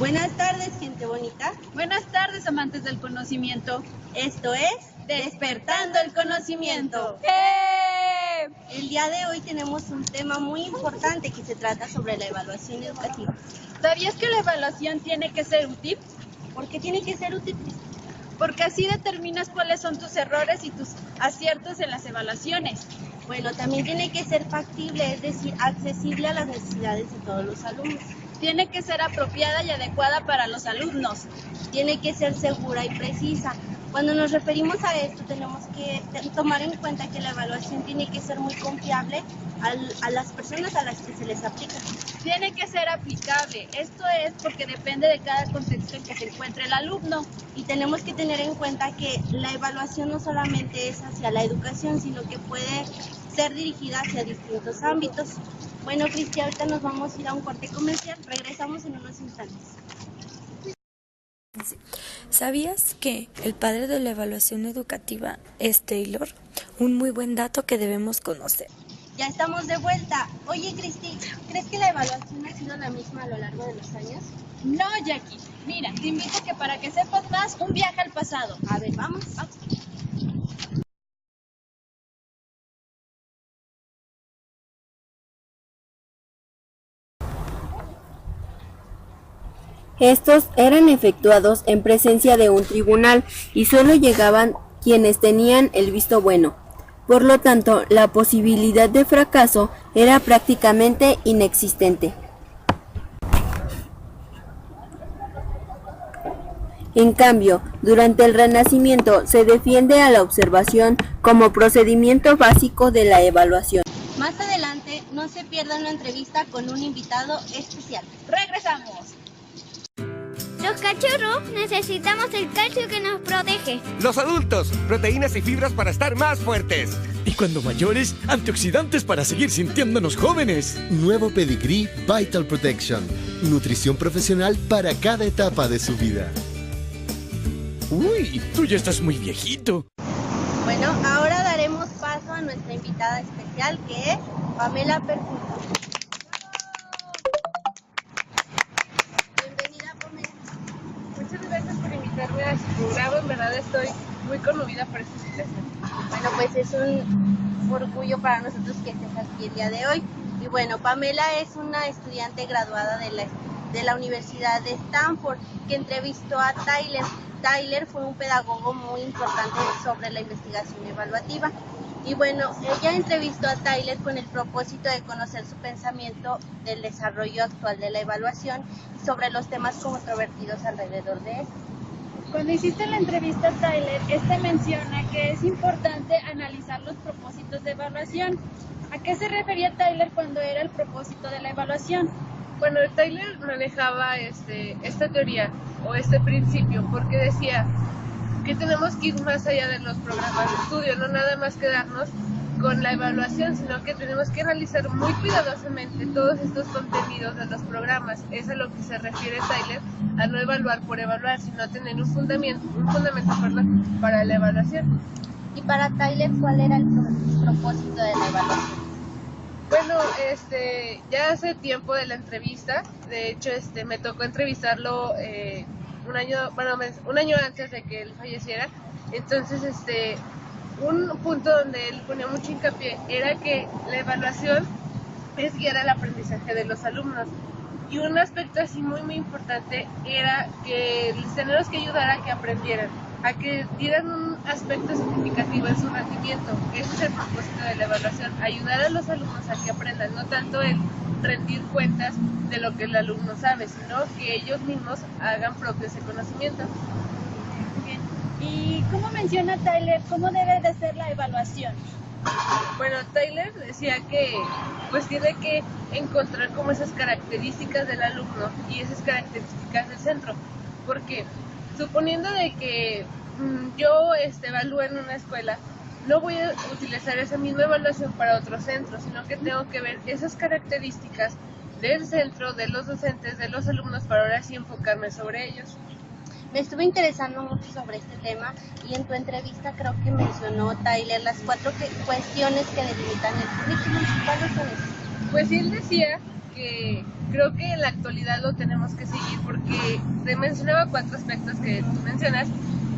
Buenas tardes, gente bonita. Buenas tardes, amantes del conocimiento. Esto es Despertando el Conocimiento. El día de hoy tenemos un tema muy importante que se trata sobre la evaluación educativa. ¿Sabías que la evaluación tiene que ser útil? ¿Por qué tiene que ser útil? Porque así determinas cuáles son tus errores y tus aciertos en las evaluaciones. Bueno, también tiene que ser factible, es decir, accesible a las necesidades de todos los alumnos. Tiene que ser apropiada y adecuada para los alumnos. Tiene que ser segura y precisa. Cuando nos referimos a esto, tenemos que tomar en cuenta que la evaluación tiene que ser muy confiable a las personas a las que se les aplica. Tiene que ser aplicable. Esto es porque depende de cada contexto en que se encuentre el alumno. Y tenemos que tener en cuenta que la evaluación no solamente es hacia la educación, sino que puede ser dirigida hacia distintos ámbitos. Bueno, Cristi, ahorita nos vamos a ir a un corte comercial. Regresamos en unos instantes. ¿Sabías que el padre de la evaluación educativa es Taylor? Un muy buen dato que debemos conocer. Ya estamos de vuelta. Oye, Cristi, ¿crees que la evaluación ha sido la misma a lo largo de los años? No, Jackie. Mira, te invito a que para que sepas más, un viaje al pasado. A ver, vamos. Estos eran efectuados en presencia de un tribunal y solo llegaban quienes tenían el visto bueno. Por lo tanto, la posibilidad de fracaso era prácticamente inexistente. En cambio, durante el Renacimiento se defiende a la observación como procedimiento básico de la evaluación. Más adelante, no se pierdan una entrevista con un invitado especial. ¡Regresamos! Los cachorros necesitamos el calcio que nos protege. Los adultos, proteínas y fibras para estar más fuertes. Y cuando mayores, antioxidantes para seguir sintiéndonos jóvenes. Nuevo Pedigree Vital Protection. Nutrición profesional para cada etapa de su vida. Uy, tú ya estás muy viejito. Bueno, ahora daremos paso a nuestra invitada especial, que es Pamela Perfumo. Bienvenida, Pamela. Muchas gracias por invitarme a su programa. En verdad estoy muy conmovida por esta situación. Bueno, pues es un orgullo para nosotros que estés aquí el día de hoy. Y bueno, Pamela es una estudiante graduada de la Universidad de Stanford que entrevistó a Tyler. Tyler fue un pedagogo muy importante sobre la investigación evaluativa. Y bueno, ella entrevistó a Tyler con el propósito de conocer su pensamiento del desarrollo actual de la evaluación y sobre los temas controvertidos alrededor de él. Cuando hiciste la entrevista a Tyler, menciona que es importante analizar los propósitos de evaluación. ¿A qué se refería Tyler cuando era el propósito de la evaluación? Bueno, Tyler manejaba esta teoría o este principio porque decía que tenemos que ir más allá de los programas de estudio, no nada más quedarnos con la evaluación, sino que tenemos que analizar muy cuidadosamente todos estos contenidos de los programas. Es a lo que se refiere Tyler, a no evaluar por evaluar, sino tener un fundamento para la evaluación. Y para Tyler, ¿cuál era el propósito de la evaluación? Bueno, ya hace tiempo de la entrevista, de hecho, me tocó entrevistarlo un año antes de que él falleciera. Entonces, un punto donde él ponía mucho hincapié era que la evaluación es guiar al aprendizaje de los alumnos. Y un aspecto así muy muy importante era que les tenemos que ayudar a que aprendieran, a que dieran un aspecto significativo en su rendimiento. Ese es el propósito de la evaluación, ayudar a los alumnos a que aprendan, no tanto el rendir cuentas de lo que el alumno sabe, sino que ellos mismos hagan propio ese conocimiento. Bien. ¿Y cómo menciona Tyler cómo debe de ser la evaluación? Bueno, Tyler decía que pues tiene que encontrar como esas características del alumno y esas características del centro, porque suponiendo de que yo evalúo en una escuela, no voy a utilizar esa misma evaluación para otro centro, sino que tengo que ver esas características del centro, de los docentes, de los alumnos, para ahora sí enfocarme sobre ellos. Me estuve interesando mucho sobre este tema y en tu entrevista creo que mencionó Tyler las 4 cuestiones que delimitan el currículum. ¿Cuáles son esas? Pues él decía que creo que en la actualidad lo tenemos que seguir, porque te mencionaba 4 aspectos que tú mencionas,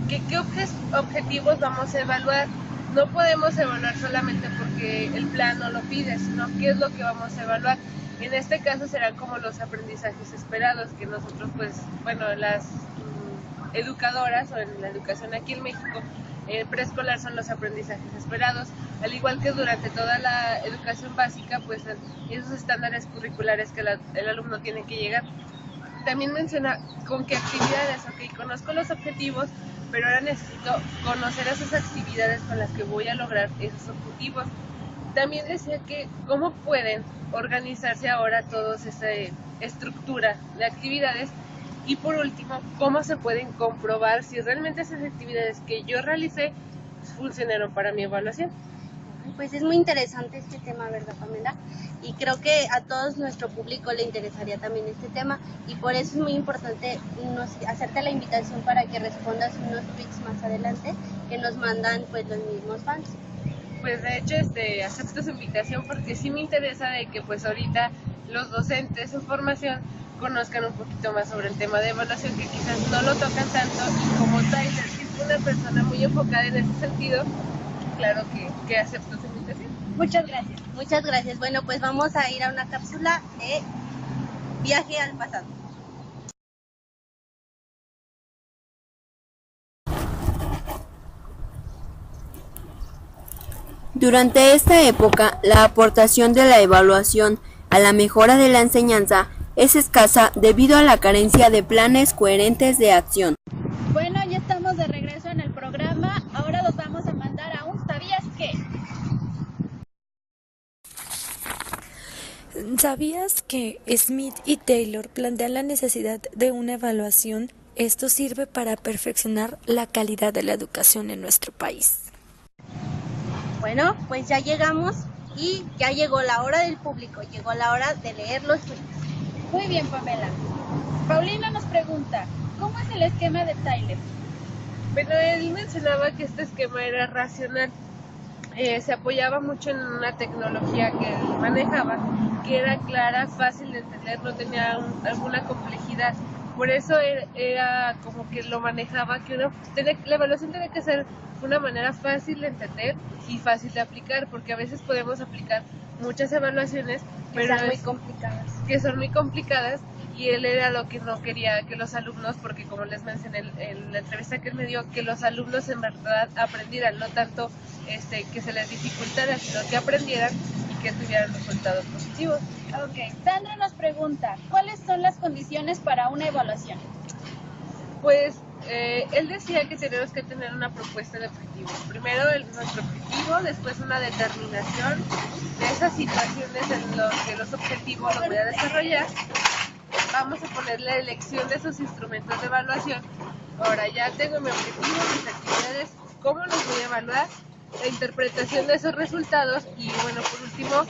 que qué objetivos vamos a evaluar. No podemos evaluar solamente porque el plan no lo pide, sino qué es lo que vamos a evaluar. En este caso serán como los aprendizajes esperados, que nosotros, pues, bueno, las educadoras o en la educación aquí en México, preescolar son los aprendizajes esperados, al igual que durante toda la educación básica, pues esos estándares curriculares que el alumno tiene que llegar. También menciona con qué actividades, ok, conozco los objetivos, pero ahora necesito conocer esas actividades con las que voy a lograr esos objetivos. También decía que cómo pueden organizarse ahora toda esa estructura de actividades. Y por último, cómo se pueden comprobar si realmente esas actividades que yo realicé funcionaron para mi evaluación. Pues es muy interesante este tema, ¿verdad, Pamela? Y creo que a todos nuestro público le interesaría también este tema, y por eso es muy importante hacerte la invitación para que respondas unos tweets más adelante que nos mandan pues los mismos fans. Pues de hecho acepto su invitación porque sí me interesa de que pues ahorita los docentes en formación conozcan un poquito más sobre el tema de evaluación, que quizás no lo tocan tanto, y como Tyler es una persona muy enfocada en ese sentido, claro que acepto su invitación. Muchas gracias. Muchas gracias. Bueno, pues vamos a ir a una cápsula de viaje al pasado. Durante esta época, la aportación de la evaluación a la mejora de la enseñanza es escasa debido a la carencia de planes coherentes de acción. Bueno, ya estamos de regreso en el programa. Ahora los vamos a mandar a un ¿sabías qué? ¿Sabías que Smith y Taylor plantean la necesidad de una evaluación? Esto sirve para perfeccionar la calidad de la educación en nuestro país. Bueno, pues ya llegamos y ya llegó la hora del público, llegó la hora de leer los tweets. Muy bien, Pamela. Paulina nos pregunta, ¿cómo es el esquema de Tyler? Bueno, él mencionaba que este esquema era racional. Se apoyaba mucho en una tecnología que él manejaba, que era clara, fácil de entender, no tenía alguna complejidad. Por eso era como que lo manejaba, que la evaluación tiene que ser una manera fácil de entender y fácil de aplicar, porque a veces podemos aplicar muchas evaluaciones pero que son muy complicadas, y él era lo que no quería que los alumnos, porque como les mencioné en la entrevista que él me dio, que los alumnos en verdad aprendieran, no tanto que se les dificultara, sino que aprendieran y que tuvieran resultados positivos. Ok, Sandra nos pregunta, ¿cuáles son las condiciones para una evaluación? Pues él decía que tenemos que tener una propuesta de objetivos. Primero nuestro objetivo, después una determinación de esas situaciones en las que los objetivos los voy a desarrollar. Vamos a poner la elección de esos instrumentos de evaluación. Ahora ya tengo mi objetivo, mis actividades, cómo los voy a evaluar, la interpretación de esos resultados y bueno, por último,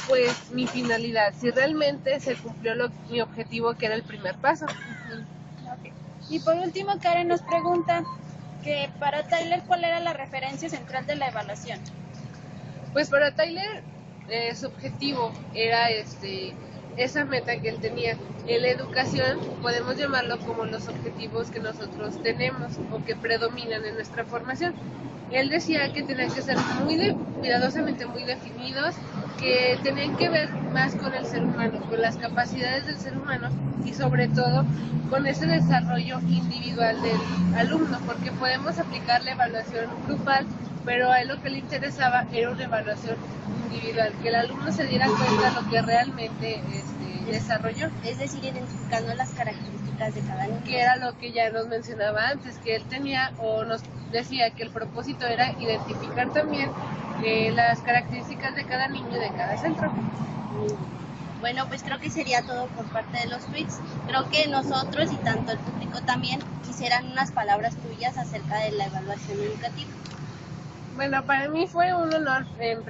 pues mi finalidad, si realmente se cumplió mi objetivo, que era el primer paso. Okay. Y por último, Karen nos pregunta que para Tyler, ¿cuál era la referencia central de la evaluación? Pues para Tyler, su objetivo era esa meta que él tenía. En la educación podemos llamarlo como los objetivos que nosotros tenemos o que predominan en nuestra formación. Él decía que tenían que ser cuidadosamente muy definidos, que tenían que ver más con el ser humano, con las capacidades del ser humano y sobre todo con ese desarrollo individual del alumno, porque podemos aplicar la evaluación grupal, pero a él lo que le interesaba era una evaluación individual, que el alumno se diera cuenta de lo que realmente desarrolló. Es decir, identificando las características de cada niño. Que era lo que ya nos mencionaba antes, que él tenía o nos decía que el propósito era identificar también las características de cada niño, de cada centro. Bueno, pues creo que sería todo por parte de los tweets. Creo que nosotros y tanto el público también quisieran unas palabras tuyas acerca de la evaluación educativa. Bueno, para mí fue un honor. En mi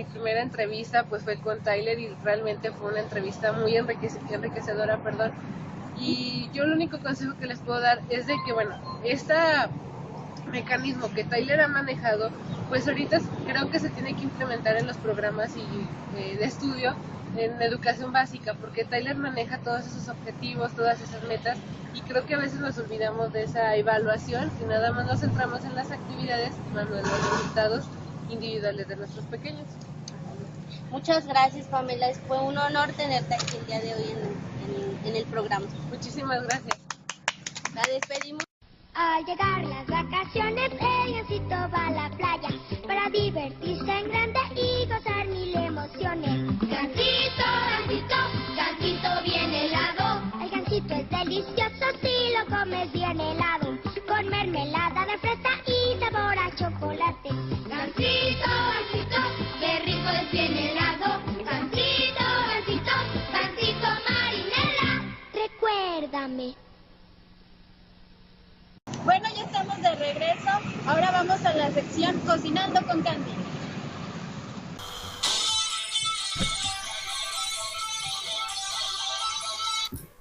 primera entrevista pues fue con Tyler y realmente fue una entrevista muy enriquecedora, y yo el único consejo que les puedo dar es de que, bueno, este mecanismo que Tyler ha manejado pues ahorita creo que se tiene que implementar en los programas de estudio en educación básica, porque Tyler maneja todos esos objetivos, todas esas metas, y creo que a veces nos olvidamos de esa evaluación y nada más nos centramos en las actividades y más no en los resultados individuales de nuestros pequeños. Muchas gracias, Pamela. Fue un honor tenerte aquí el día de hoy en el programa. Muchísimas gracias. La despedimos. Al llegar las vacaciones, el gansito va a la playa para divertirse en grande y gozar mil emociones. Gansito, gansito, gansito bien helado. El gansito es delicioso si lo comes bien helado, con mermelada de fresa y sabor a chocolate. Gansito, gansito, qué rico es bien helado. Gansito, gansito, gansito marinela, recuérdame. Bueno, ya estamos de regreso. Ahora vamos a la sección Cocinando con Candy.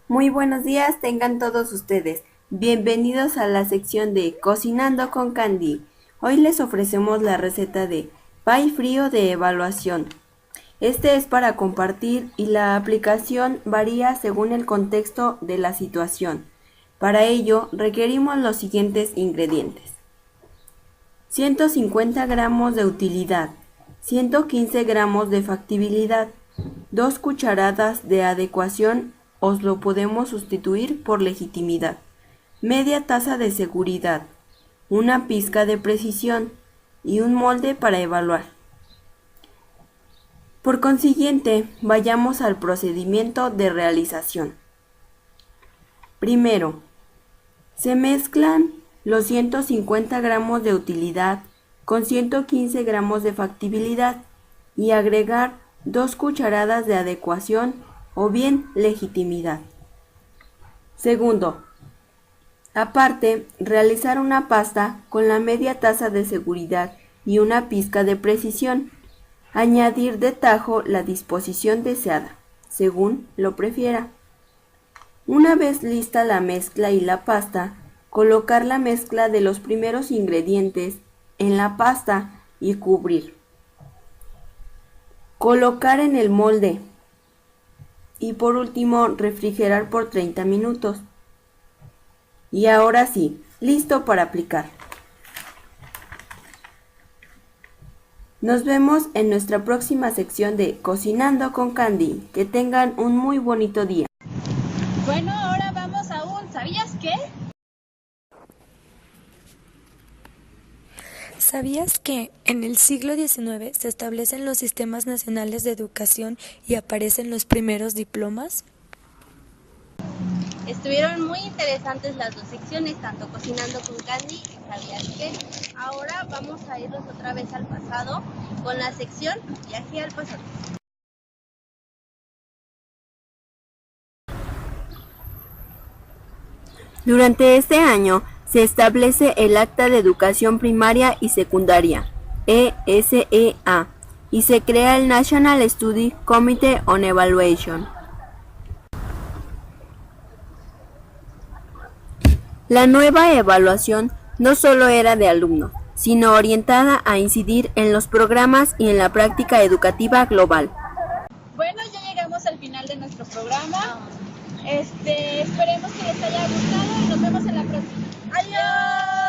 Muy buenos días tengan todos ustedes. Bienvenidos a la sección de Cocinando con Candy. Hoy les ofrecemos la receta de pay frío de evaluación. Este es para compartir y la aplicación varía según el contexto de la situación. Para ello requerimos los siguientes ingredientes: 150 gramos de utilidad, 115 gramos de factibilidad, 2 cucharadas de adecuación, os lo podemos sustituir por legitimidad, media taza de seguridad, una pizca de precisión y un molde para evaluar. Por consiguiente, vayamos al procedimiento de realización. Primero, se mezclan los 150 gramos de utilidad con 115 gramos de factibilidad y agregar 2 cucharadas de adecuación o bien legitimidad. Segundo, aparte, realizar una pasta con la media taza de seguridad y una pizca de precisión. Añadir de tajo la disposición deseada, según lo prefiera. Una vez lista la mezcla y la pasta, colocar la mezcla de los primeros ingredientes en la pasta y cubrir. Colocar en el molde y por último refrigerar por 30 minutos. Y ahora sí, listo para aplicar. Nos vemos en nuestra próxima sección de Cocinando con Candy. Que tengan un muy bonito día. Bueno, ahora vamos a ¿sabías qué? ¿Sabías que en el siglo XIX se establecen los sistemas nacionales de educación y aparecen los primeros diplomas? Estuvieron muy interesantes las dos secciones, tanto Cocinando con Candy y ¿Sabías qué? Ahora vamos a irnos otra vez al pasado con la sección Viaje al pasado. Durante este año se establece el Acta de Educación Primaria y Secundaria, ESEA, y se crea el National Study Committee on Evaluation. La nueva evaluación no solo era de alumnos, sino orientada a incidir en los programas y en la práctica educativa global. Bueno, ya llegamos al final de nuestro programa. Esperemos que les haya gustado y nos vemos en la próxima. ¡Adiós!